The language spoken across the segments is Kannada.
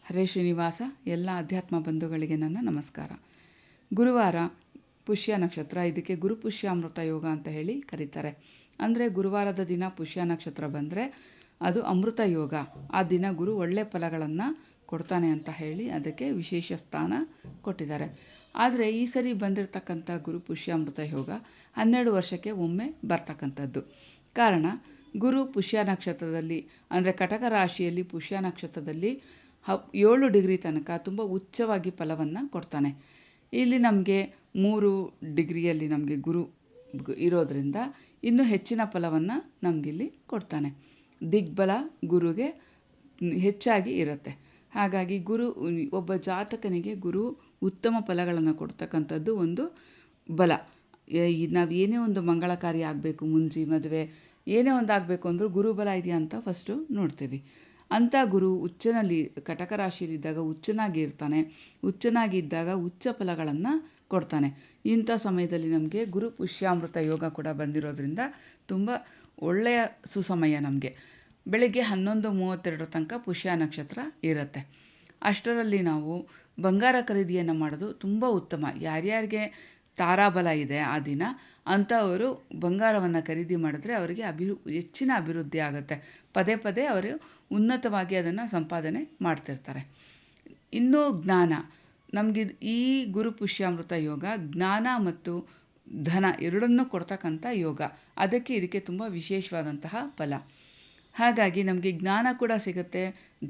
ಹರೇ ಶ್ರೀನಿವಾಸ. ಎಲ್ಲ ಅಧ್ಯಾತ್ಮ ಬಂಧುಗಳಿಗೆ ನನ್ನ ನಮಸ್ಕಾರ. ಗುರುವಾರ ಪುಷ್ಯ ನಕ್ಷತ್ರ, ಇದಕ್ಕೆ ಗುರು ಪುಷ್ಯಾಮೃತ ಯೋಗ ಅಂತ ಹೇಳಿ ಕರೀತಾರೆ. ಅಂದರೆ ಗುರುವಾರದ ದಿನ ಪುಷ್ಯ ನಕ್ಷತ್ರ ಬಂದರೆ ಅದು ಅಮೃತ ಯೋಗ. ಆ ದಿನ ಗುರು ಒಳ್ಳೆ ಫಲಗಳನ್ನು ಕೊಡ್ತಾನೆ ಅಂತ ಹೇಳಿ ಅದಕ್ಕೆ ವಿಶೇಷ ಸ್ಥಾನ ಕೊಟ್ಟಿದ್ದಾರೆ. ಆದರೆ ಈ ಸರಿ ಬಂದಿರತಕ್ಕಂಥ ಗುರು ಪುಷ್ಯಾಮೃತ ಯೋಗ 12 ವರ್ಷಕ್ಕೆ ಒಮ್ಮೆ ಬರ್ತಕ್ಕಂಥದ್ದು. ಕಾರಣ, ಗುರು ಪುಷ್ಯ ನಕ್ಷತ್ರದಲ್ಲಿ ಅಂದರೆ ಕಟಕ ರಾಶಿಯಲ್ಲಿ ಪುಷ್ಯ ನಕ್ಷತ್ರದಲ್ಲಿ 7 ಡಿಗ್ರಿ ತನಕ ತುಂಬ ಉಚ್ಚವಾಗಿ ಫಲವನ್ನು ಕೊಡ್ತಾನೆ. ಇಲ್ಲಿ ನಮಗೆ 3 ಡಿಗ್ರಿಯಲ್ಲಿ ನಮಗೆ ಗುರು ಇರೋದರಿಂದ ಇನ್ನೂ ಹೆಚ್ಚಿನ ಫಲವನ್ನು ನಮಗಿಲ್ಲಿ ಕೊಡ್ತಾನೆ. ದಿಗ್ಬಲ ಗುರುಗೆ ಹೆಚ್ಚಾಗಿ ಇರುತ್ತೆ. ಹಾಗಾಗಿ ಒಬ್ಬ ಜಾತಕನಿಗೆ ಗುರು ಉತ್ತಮ ಫಲಗಳನ್ನು ಕೊಡ್ತಕ್ಕಂಥದ್ದು ಒಂದು ಬಲ. ನಾವು ಏನೇ ಒಂದು ಮಂಗಳ ಕಾರ್ಯ ಆಗಬೇಕು, ಮುಂಜಿ ಮದುವೆ ಏನೇ ಒಂದು ಆಗಬೇಕು ಅಂದರೂ ಗುರುಬಲ ಇದೆಯಾ ಅಂತ ಫಸ್ಟು ನೋಡ್ತೀವಿ. ಅಂಥ ಗುರು ಉಚ್ಚನಲ್ಲಿ ಕಟಕ ರಾಶಿಯಲ್ಲಿದ್ದಾಗ ಉಚ್ಚನಾಗಿ ಇರ್ತಾನೆ. ಉಚ್ಚನಾಗಿ ಇದ್ದಾಗ ಉಚ್ಚ ಫಲಗಳನ್ನು ಕೊಡ್ತಾನೆ. ಇಂಥ ಸಮಯದಲ್ಲಿ ನಮಗೆ ಗುರು ಪುಷ್ಯಾಮೃತ ಯೋಗ ಕೂಡ ಬಂದಿರೋದ್ರಿಂದ ತುಂಬ ಒಳ್ಳೆಯ ಸುಸಮಯ. ನಮಗೆ ಬೆಳಗ್ಗೆ 11:32 ತನಕ ಪುಷ್ಯ ನಕ್ಷತ್ರ ಇರುತ್ತೆ. ಅಷ್ಟರಲ್ಲಿ ನಾವು ಬಂಗಾರ ಖರೀದಿಯನ್ನು ಮಾಡೋದು ತುಂಬ ಉತ್ತಮ. ಯಾರ್ಯಾರಿಗೆ ತಾರಾಬಲ ಇದೆ ಆ ದಿನ ಅಂಥವರು ಬಂಗಾರವನ್ನು ಖರೀದಿ ಮಾಡಿದ್ರೆ ಅವರಿಗೆ ಹೆಚ್ಚಿನ ಅಭಿವೃದ್ಧಿ ಆಗುತ್ತೆ. ಪದೇ ಪದೇ ಅವರು ಉನ್ನತವಾಗಿ ಅದನ್ನು ಸಂಪಾದನೆ ಮಾಡ್ತಿರ್ತಾರೆ. ಇನ್ನೂ ಜ್ಞಾನ, ನಮಗೆ ಈ ಗುರು ಪುಷ್ಯಾಮೃತ ಯೋಗ ಜ್ಞಾನ ಮತ್ತು ಧನ ಎರಡನ್ನೂ ಕೊಡ್ತಕ್ಕಂಥ ಯೋಗ. ಇದಕ್ಕೆ ತುಂಬ ವಿಶೇಷವಾದಂತಹ ಫಲ. ಹಾಗಾಗಿ ನಮಗೆ ಜ್ಞಾನ ಕೂಡ ಸಿಗುತ್ತೆ,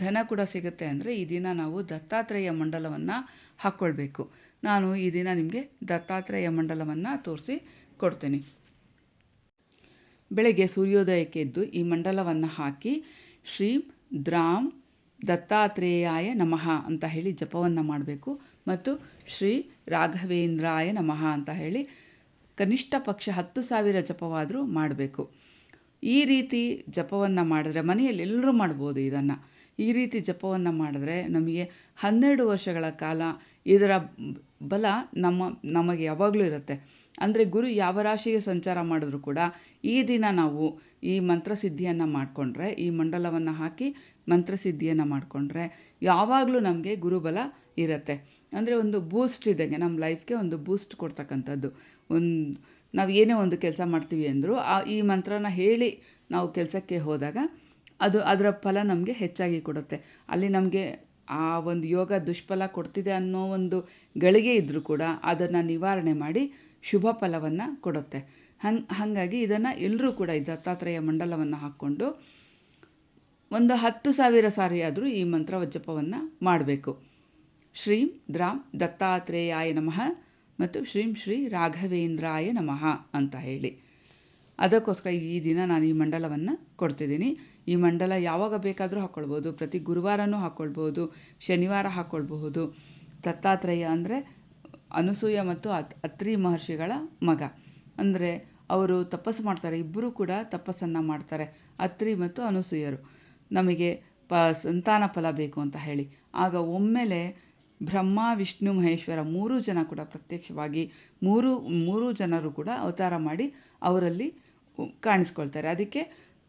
ಧನ ಕೂಡ ಸಿಗುತ್ತೆ. ಅಂದರೆ ಈ ದಿನ ನಾವು ದತ್ತಾತ್ರೇಯ ಮಂಡಲವನ್ನು ಹಾಕ್ಕೊಳ್ಬೇಕು. ನಾನು ಈ ದಿನ ನಿಮಗೆ ದತ್ತಾತ್ರೇಯ ಮಂಡಲವನ್ನು ತೋರಿಸಿ ಕೊಡ್ತೀನಿ. ಬೆಳಗ್ಗೆ ಸೂರ್ಯೋದಯಕ್ಕೆ ಎದ್ದು ಈ ಮಂಡಲವನ್ನು ಹಾಕಿ ಶ್ರೀಂ ದ್ರಾಂ ದತ್ತಾತ್ರೇಯಾಯ ನಮಃ ಅಂತ ಹೇಳಿ ಜಪವನ್ನು ಮಾಡಬೇಕು. ಮತ್ತು ಶ್ರೀ ರಾಘವೇಂದ್ರಾಯ ನಮಃ ಅಂತ ಹೇಳಿ ಕನಿಷ್ಠ ಪಕ್ಷ 10,000 ಜಪವಾದರೂ ಮಾಡಬೇಕು. ಈ ರೀತಿ ಜಪವನ್ನು ಮಾಡಿದ್ರೆ ಮನೆಯಲ್ಲಿ ಎಲ್ಲರೂ ಮಾಡ್ಬೋದು ಇದನ್ನು. ಈ ರೀತಿ ಜಪವನ್ನು ಮಾಡಿದ್ರೆ ನಮಗೆ 12 ವರ್ಷಗಳ ಕಾಲ ಇದರ ಬಲ ನಮಗೆ ಯಾವಾಗಲೂ ಇರುತ್ತೆ. ಅಂದರೆ ಗುರು ಯಾವ ರಾಶಿಗೆ ಸಂಚಾರ ಮಾಡಿದ್ರೂ ಕೂಡ ಈ ದಿನ ನಾವು ಈ ಮಂತ್ರಸಿದ್ಧಿಯನ್ನು ಮಾಡಿಕೊಂಡ್ರೆ, ಈ ಮಂಡಲವನ್ನು ಹಾಕಿ ಮಂತ್ರಸಿದ್ಧಿಯನ್ನು ಮಾಡಿಕೊಂಡ್ರೆ ಯಾವಾಗಲೂ ನಮಗೆ ಗುರುಬಲ ಇರುತ್ತೆ. ಅಂದರೆ ಒಂದು ಬೂಸ್ಟ್ ಇದ್ದಂಗೆ, ನಮ್ಮ ಲೈಫ್ಗೆ ಒಂದು ಬೂಸ್ಟ್ ಕೊಡ್ತಕ್ಕಂಥದ್ದು. ನಾವು ಏನೇ ಒಂದು ಕೆಲಸ ಮಾಡ್ತೀವಿ ಅಂದರೂ ಈ ಮಂತ್ರನ ಹೇಳಿ ನಾವು ಕೆಲಸಕ್ಕೆ ಹೋದಾಗ ಅದರ ಫಲ ನಮಗೆ ಹೆಚ್ಚಾಗಿ ಕೊಡುತ್ತೆ. ಅಲ್ಲಿ ನಮಗೆ ಆ ಒಂದು ಯೋಗ ದುಷ್ಫಲ ಕೊಡ್ತಿದೆ ಅನ್ನೋ ಒಂದು ಗಳಿಗೆ ಇದ್ದರೂ ಕೂಡ ಅದನ್ನು ನಿವಾರಣೆ ಮಾಡಿ ಶುಭ ಫಲವನ್ನು ಕೊಡುತ್ತೆ. ಹಾಗಾಗಿ ಇದನ್ನು ಎಲ್ಲರೂ ಕೂಡ ಈ ದತ್ತಾತ್ರೇಯ ಮಂಡಲವನ್ನು ಹಾಕ್ಕೊಂಡು ಒಂದು 10,000 ಸಾರಿ ಆದರೂ ಈ ಮಂತ್ರ ಜಪವನ್ನು ಮಾಡಬೇಕು. ಶ್ರೀಂ ದ್ರಾಂ ದತ್ತಾತ್ರೇಯಾಯ ನಮಃ ಮತ್ತು ಶ್ರೀಂ ಶ್ರೀ ರಾಘವೇಂದ್ರಾಯ ನಮಃ ಅಂತ ಹೇಳಿ. ಅದಕ್ಕೋಸ್ಕರ ಈ ದಿನ ನಾನು ಈ ಮಂಡಲವನ್ನು ಕೊಡ್ತಿದ್ದೀನಿ. ಈ ಮಂಡಲ ಯಾವಾಗ ಬೇಕಾದರೂ ಹಾಕ್ಕೊಳ್ಬೋದು. ಪ್ರತಿ ಗುರುವಾರನೂ ಹಾಕ್ಕೊಳ್ಬೋದು, ಶನಿವಾರ ಹಾಕ್ಕೊಳ್ಬಹುದು. ದತ್ತಾತ್ರೇಯ ಅಂದರೆ ಅನಸೂಯ ಮತ್ತು ಅತ್ರಿ ಮಹರ್ಷಿಗಳ ಮಗ. ಅಂದರೆ ಅವರು ತಪಸ್ಸು ಮಾಡ್ತಾರೆ, ಇಬ್ಬರೂ ಕೂಡ ತಪಸ್ಸನ್ನು ಮಾಡ್ತಾರೆ, ಅತ್ರಿ ಮತ್ತು ಅನಸೂಯರು. ನಮಗೆ ಸಂತಾನ ಫಲ ಬೇಕು ಅಂತ ಹೇಳಿ ಆಗ ಒಮ್ಮೆಲೆ ಬ್ರಹ್ಮ ವಿಷ್ಣು ಮಹೇಶ್ವರ 3 ಜನ ಕೂಡ ಪ್ರತ್ಯಕ್ಷವಾಗಿ ಮೂರು ಜನರು ಕೂಡ ಅವತಾರ ಮಾಡಿ ಅವರಲ್ಲಿ ಕಾಣಿಸ್ಕೊಳ್ತಾರೆ. ಅದಕ್ಕೆ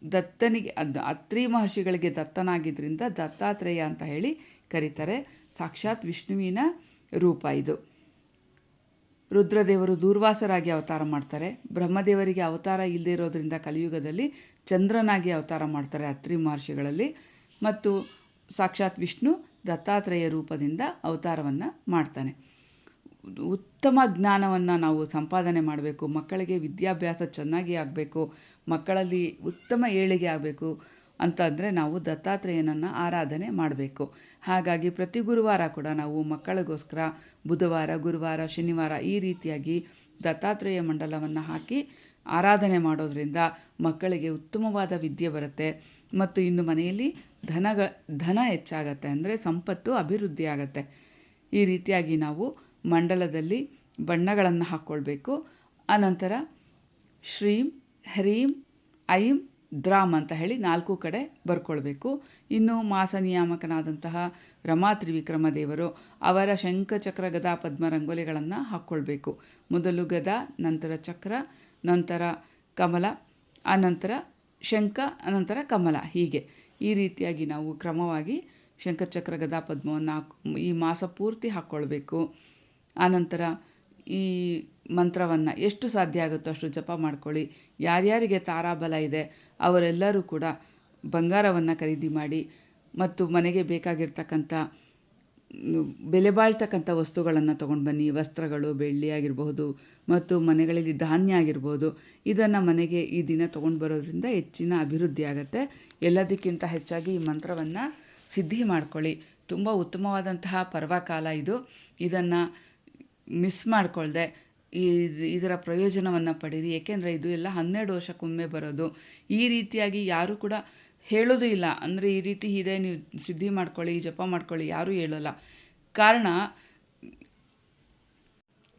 ದತ್ತನಿಗೆ ಅತ್ರಿ ಮಹರ್ಷಿಗಳಿಗೆ ದತ್ತನಾಗಿದ್ದರಿಂದ ದತ್ತಾತ್ರೇಯ ಅಂತ ಹೇಳಿ ಕರೀತಾರೆ. ಸಾಕ್ಷಾತ್ ವಿಷ್ಣುವಿನ ರೂಪ ಇದು. ರುದ್ರದೇವರು ದೂರ್ವಾಸರಾಗಿ ಅವತಾರ ಮಾಡ್ತಾರೆ. ಬ್ರಹ್ಮದೇವರಿಗೆ ಅವತಾರ ಇಲ್ಲದೇ ಇರೋದ್ರಿಂದ ಕಲಿಯುಗದಲ್ಲಿ ಚಂದ್ರನಾಗಿ ಅವತಾರ ಮಾಡ್ತಾರೆ ಅತ್ರಿ ಮಹರ್ಷಿಗಳಲ್ಲಿ. ಮತ್ತು ಸಾಕ್ಷಾತ್ ವಿಷ್ಣು ದತ್ತಾತ್ರೇಯ ರೂಪದಿಂದ ಅವತಾರವನ್ನು ಮಾಡ್ತಾನೆ. ಉತ್ತಮ ಜ್ಞಾನವನ್ನು ನಾವು ಸಂಪಾದನೆ ಮಾಡಬೇಕು. ಮಕ್ಕಳಿಗೆ ವಿದ್ಯಾಭ್ಯಾಸ ಚೆನ್ನಾಗಿ ಆಗಬೇಕು, ಮಕ್ಕಳಲ್ಲಿ ಉತ್ತಮ ಏಳಿಗೆ ಆಗಬೇಕು ಅಂತಂದರೆ ನಾವು ದತ್ತಾತ್ರೇಯನನ್ನು ಆರಾಧನೆ ಮಾಡಬೇಕು. ಹಾಗಾಗಿ ಪ್ರತಿ ಗುರುವಾರ ಕೂಡ ನಾವು ಮಕ್ಕಳಿಗೋಸ್ಕರ ಬುಧವಾರ, ಗುರುವಾರ, ಶನಿವಾರ ಈ ರೀತಿಯಾಗಿ ದತ್ತಾತ್ರೇಯ ಮಂಡಲವನ್ನು ಹಾಕಿ ಆರಾಧನೆ ಮಾಡೋದರಿಂದ ಮಕ್ಕಳಿಗೆ ಉತ್ತಮವಾದ ವಿದ್ಯೆ ಬರುತ್ತೆ. ಮತ್ತು ಇನ್ನು ಮನೆಯಲ್ಲಿ ಧನ ಹೆಚ್ಚಾಗತ್ತೆ, ಅಂದರೆ ಸಂಪತ್ತು ಅಭಿವೃದ್ಧಿ ಆಗತ್ತೆ. ಈ ರೀತಿಯಾಗಿ ನಾವು ಮಂಡಲದಲ್ಲಿ ಬಣ್ಣಗಳನ್ನು ಹಾಕ್ಕೊಳ್ಬೇಕು. ಆನಂತರ ಶ್ರೀಂ ಹ್ರೀಂ ಐಂ ದ್ರಾಮ್ ಅಂತ ಹೇಳಿ 4 ಕಡೆ ಬರ್ಕೊಳ್ಬೇಕು. ಇನ್ನು ಮಾಸ ನಿಯಾಮಕನಾದಂತಹ ರಮಾ ತ್ರಿವಿಕ್ರಮ ದೇವರು ಅವರ ಶಂಖ ಚಕ್ರ ಗದಾ ಪದ್ಮ ರಂಗೋಲಿಗಳನ್ನು ಹಾಕ್ಕೊಳ್ಬೇಕು. ಮೊದಲು ಗದಾ, ನಂತರ ಚಕ್ರ, ನಂತರ ಕಮಲ, ಆನಂತರ ಶಂಖ, ಅನಂತರ ಕಮಲ, ಹೀಗೆ ಈ ರೀತಿಯಾಗಿ ನಾವು ಕ್ರಮವಾಗಿ ಶಂಖಚಕ್ರ ಗದಾ ಪದ್ಮವನ್ನು ಈ ಮಾಸ ಪೂರ್ತಿ ಹಾಕ್ಕೊಳ್ಬೇಕು. ಆನಂತರ ಈ ಮಂತ್ರವನ್ನು ಎಷ್ಟು ಸಾಧ್ಯ ಆಗುತ್ತೋ ಅಷ್ಟು ಜಪ ಮಾಡ್ಕೊಳ್ಳಿ. ಯಾರ್ಯಾರಿಗೆ ತಾರಾಬಲ ಇದೆ ಅವರೆಲ್ಲರೂ ಕೂಡ ಬಂಗಾರವನ್ನು ಖರೀದಿ ಮಾಡಿ ಮತ್ತು ಮನೆಗೆ ಬೇಕಾಗಿರ್ತಕ್ಕಂಥ ಬೆಲೆ ಬಾಳ್ತಕ್ಕಂಥ ವಸ್ತುಗಳನ್ನು ತೊಗೊಂಡು ಬನ್ನಿ. ವಸ್ತ್ರಗಳು, ಬೆಳ್ಳಿ ಆಗಿರಬಹುದು ಮತ್ತು ಮನೆಗಳಲ್ಲಿ ಧಾನ್ಯ ಆಗಿರ್ಬೋದು. ಇದನ್ನು ಮನೆಗೆ ಈ ದಿನ ತೊಗೊಂಡು ಬರೋದ್ರಿಂದ ಹೆಚ್ಚಿನ ಅಭಿವೃದ್ಧಿ ಆಗುತ್ತೆ. ಎಲ್ಲದಕ್ಕಿಂತ ಹೆಚ್ಚಾಗಿ ಈ ಮಂತ್ರವನ್ನು ಸಿದ್ಧಿ ಮಾಡ್ಕೊಳ್ಳಿ. ತುಂಬ ಉತ್ತಮವಾದಂತಹ ಪರ್ವಕಾಲ ಇದು. ಇದನ್ನು ಮಿಸ್ ಮಾಡಿಕೊಳ್ದೆ ಇದರ ಪ್ರಯೋಜನವನ್ನು ಪಡೀರಿ. ಏಕೆಂದರೆ ಇದು ಎಲ್ಲ 12 ವರ್ಷಕ್ಕೊಮ್ಮೆ ಬರೋದು. ಈ ರೀತಿಯಾಗಿ ಯಾರೂ ಕೂಡ ಹೇಳೋದು ಇಲ್ಲ. ಅಂದರೆ ಈ ರೀತಿ ಇದೆ, ನೀವು ಸಿದ್ಧಿ ಮಾಡ್ಕೊಳ್ಳಿ, ಜಪ ಮಾಡ್ಕೊಳ್ಳಿ, ಯಾರೂ ಹೇಳೋಲ್ಲ. ಕಾರಣ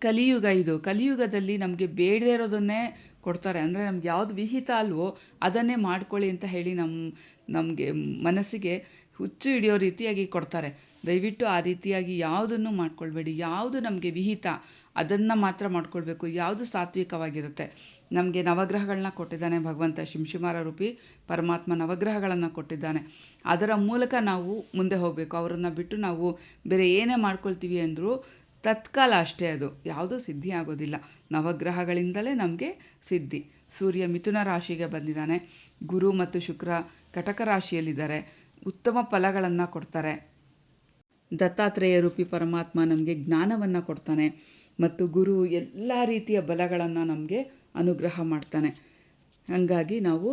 ಕಲಿಯುಗ ಇದು. ಕಲಿಯುಗದಲ್ಲಿ ನಮಗೆ ಬೇಡದೇ ಇರೋದನ್ನೇ ಕೊಡ್ತಾರೆ. ಅಂದರೆ ನಮ್ಗೆ ಯಾವುದು ವಿಹಿತ ಅಲ್ವೋ ಅದನ್ನೇ ಮಾಡ್ಕೊಳ್ಳಿ ಅಂತ ಹೇಳಿ ನಮಗೆ ಮನಸ್ಸಿಗೆ ಹುಚ್ಚು ಹಿಡಿಯೋ ರೀತಿಯಾಗಿ ಕೊಡ್ತಾರೆ. ದಯವಿಟ್ಟು ಆ ರೀತಿಯಾಗಿ ಯಾವುದನ್ನು ಮಾಡ್ಕೊಳ್ಬೇಡಿ. ಯಾವುದು ನಮಗೆ ವಿಹಿತ ಅದನ್ನು ಮಾತ್ರ ಮಾಡ್ಕೊಳ್ಬೇಕು. ಯಾವುದು ಸಾತ್ವಿಕವಾಗಿರುತ್ತೆ. ನಮಗೆ ನವಗ್ರಹಗಳನ್ನ ಕೊಟ್ಟಿದ್ದಾನೆ ಭಗವಂತ. ಶಿಂಶುಮಾರ ರೂಪಿ ಪರಮಾತ್ಮ ನವಗ್ರಹಗಳನ್ನು ಕೊಟ್ಟಿದ್ದಾನೆ. ಅದರ ಮೂಲಕ ನಾವು ಮುಂದೆ ಹೋಗಬೇಕು. ಅವರನ್ನು ಬಿಟ್ಟು ನಾವು ಬೇರೆ ಏನೇ ಮಾಡ್ಕೊಳ್ತೀವಿ ಅಂದರೂ ತತ್ಕಾಲ ಅಷ್ಟೇ, ಅದು ಯಾವುದೂ ಸಿದ್ಧಿ ಆಗೋದಿಲ್ಲ. ನವಗ್ರಹಗಳಿಂದಲೇ ನಮಗೆ ಸಿದ್ಧಿ. ಸೂರ್ಯ ಮಿಥುನ ರಾಶಿಗೆ ಬಂದಿದ್ದಾನೆ. ಗುರು ಮತ್ತು ಶುಕ್ರ ಕಟಕ ರಾಶಿಯಲ್ಲಿದ್ದಾರೆ. ಉತ್ತಮ ಫಲಗಳನ್ನು ಕೊಡ್ತಾರೆ. ದತ್ತಾತ್ರೇಯ ರೂಪಿ ಪರಮಾತ್ಮ ನಮಗೆ ಜ್ಞಾನವನ್ನು ಕೊಡ್ತಾನೆ ಮತ್ತು ಗುರು ಎಲ್ಲ ರೀತಿಯ ಬಲಗಳನ್ನು ನಮಗೆ ಅನುಗ್ರಹ ಮಾಡ್ತಾನೆ. ಹಾಗಾಗಿ ನಾವು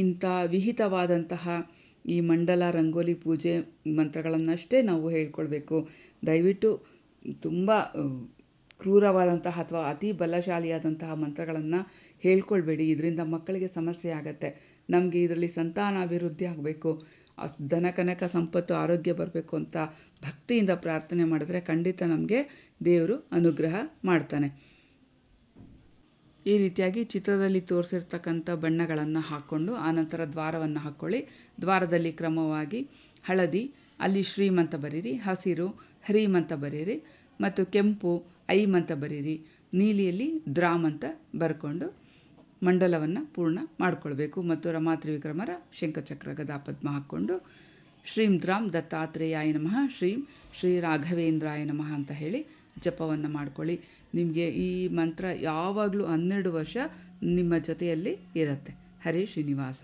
ಇಂಥ ವಿಹಿತವಾದಂತಹ ಈ ಮಂಡಲ ರಂಗೋಲಿ ಪೂಜೆ ಮಂತ್ರಗಳನ್ನಷ್ಟೇ ನಾವು ಹೇಳ್ಕೊಳ್ಬೇಕು. ದಯವಿಟ್ಟು ತುಂಬ ಕ್ರೂರವಾದಂತಹ ಅಥವಾ ಅತಿ ಬಲಶಾಲಿಯಾದಂತಹ ಮಂತ್ರಗಳನ್ನು ಹೇಳ್ಕೊಳ್ಬೇಡಿ. ಇದರಿಂದ ಮಕ್ಕಳಿಗೆ ಸಮಸ್ಯೆ ಆಗತ್ತೆ. ನಮಗೆ ಇದರಲ್ಲಿ ಸಂತಾನಾಭಿವೃದ್ಧಿ ಆಗಬೇಕು, ಧನ ಕನಕ ಸಂಪತ್ತು ಆರೋಗ್ಯ ಬರಬೇಕು ಅಂತ ಭಕ್ತಿಯಿಂದ ಪ್ರಾರ್ಥನೆ ಮಾಡಿದ್ರೆ ಖಂಡಿತ ನಮಗೆ ದೇವರು ಅನುಗ್ರಹ ಮಾಡ್ತಾನೆ. ಈ ರೀತಿಯಾಗಿ ಚಿತ್ರದಲ್ಲಿ ತೋರಿಸಿರ್ತಕ್ಕಂಥ ಬಣ್ಣಗಳನ್ನು ಹಾಕ್ಕೊಂಡು ಆನಂತರ ದ್ವಾರವನ್ನು ಹಾಕ್ಕೊಳ್ಳಿ. ದ್ವಾರದಲ್ಲಿ ಕ್ರಮವಾಗಿ ಹಳದಿ, ಅಲ್ಲಿ ಶ್ರೀಮ್ ಅಂತ ಬರೀರಿ, ಹಸಿರು ಹ್ರೀಮ್ ಅಂತ ಬರೀರಿ ಮತ್ತು ಕೆಂಪು ಐಮ್ ಅಂತ ಬರೀರಿ, ನೀಲಿಯಲ್ಲಿ ದ್ರಾಮ್ ಅಂತ ಬರ್ಕೊಂಡು ಮಂಡಲವನ್ನು ಪೂರ್ಣ ಮಾಡಿಕೊಳ್ಬೇಕು. ಮತ್ತು ರಮಾ ತ್ರಿವಿಕ್ರಮರ ಶಂಖಚಕ್ರ ಗದಾ ಪದ್ಮ ಹಾಕ್ಕೊಂಡು ಶ್ರೀಂ ದ್ರಾಮ್ ದತ್ತಾತ್ರೇಯಾಯ ನಮಃ, ಶ್ರೀಂ ಶ್ರೀ ರಾಘವೇಂದ್ರಾಯ ನಮಃ ಅಂತ ಹೇಳಿ ಜಪವನ್ನು ಮಾಡ್ಕೊಳ್ಳಿ. ನಿಮಗೆ ಈ ಮಂತ್ರ ಯಾವಾಗಲೂ 12 ವರ್ಷ ನಿಮ್ಮ ಜೊತೆಯಲ್ಲಿ ಇರುತ್ತೆ. ಹರೇ ಶ್ರೀನಿವಾಸ.